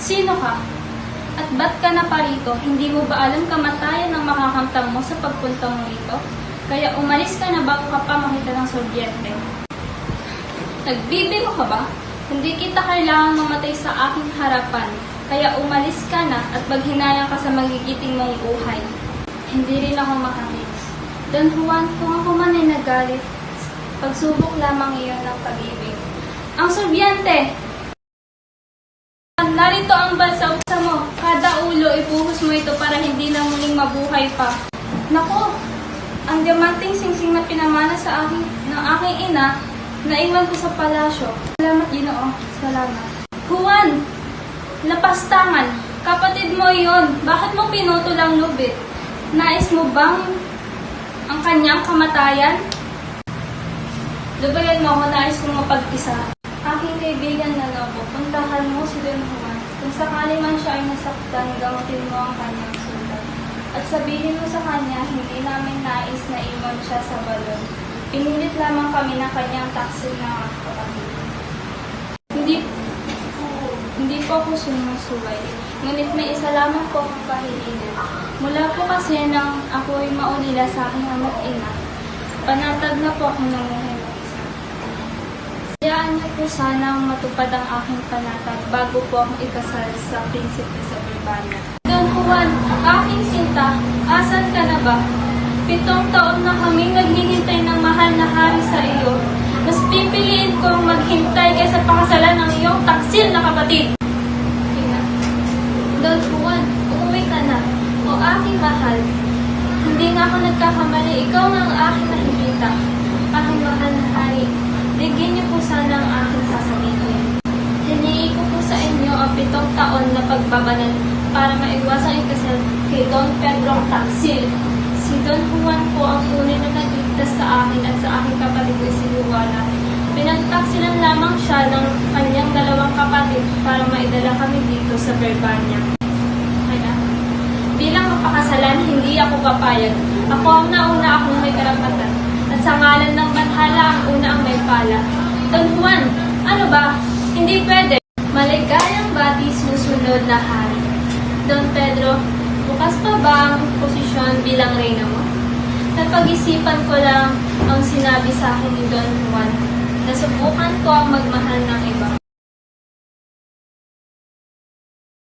Sino ka? At ba't ka na parito? Hindi mo ba alam kamatayan ang makakamtan mo sa pagpunta mo rito? Kaya umalis ka na bago ka pa makita ng sobyente. Nagbibigo ka ba? Hindi kita kailangang mamatay sa aking harapan. Kaya umalis ka na at maghinayang ka sa magigiting mong buhay. Hindi rin ako makamis. Don Juan, kung ako man ay nagalit, pagsubok lamang iyon ng pag-ibig. Ang sobyente! Narito ang balsa mo. Kada ulo, ibuhos mo ito para hindi na muling mabuhay pa. Nako! Ang diamanteng singsing na pinamana sa akin ng aking ina, naiwan ko sa palasyo. Salamat, Ginoo. Salamat. Juan! Lapastangan! Kapatid mo iyon. Bakit mo pinutol ang lubid? Nais mo bang ang kanyang kamatayan? Lubayan mo ako, nais kong mapag-isa. Aking kaibigan na Lobo, puntahan mo si Don Juan. Kung sakali man siya ay nasaktan, gamutin mo ang kanyang sulat. At sabihin mo sa kanya, hindi namin nais na iwan siya sa balon. Pinilit lamang kami ng kanyang taksil na kapatid. Hindi po ako sumusuway. Ngunit may isa lamang po akong kahilingan. Mula po kasi nang ako'y maulila sa aking ama't ina, panatag na po akong nanguhin. Hayaan niyo po sanang matupad ang aking panatag bago po akong ikasal sa prinsipe sa Verbania. Don Juan, aking sinta, asan ka na ba? 7 taon na kaming naghihintay ng mahal na hari sa iyo. Mas pipiliin kong maghintay kaysa pakasalan ng iyong taksil na kapatid. Don Juan, uuwi ka na. O aking mahal, hindi nga ako nagkakamali. Ikaw nga ang aking nakikita. Aking mahal na hari, bigyan niyo po sana ang aking sasabihin. Hinihi ko po sa inyo ang 7 taon na pagbabanan para maiwasang ikasal kay Don Pedro Taksil. Si Don Juan po ang tunay na nagligtas sa akin at sa aking kapatid na si Juana. Pinagtaksilan lamang siya ng kanyang 2 kapatid para maidala kami dito sa Verbania. Kaya, bilang mapakasalan, hindi ako papayag. Ako ang nauna akong may karapatan. At sa ngalan ng banhala, ang una ang may pala. Don Juan, ano ba? Hindi pwede. Maligayang bati susunod na hari. Don Pedro, bukas pa ba ang posisyon bilang reyna mo? Napag-isipan ko lang ang sinabi sa akin ni Don Juan. Nasubukan ko ang magmahal ng iba.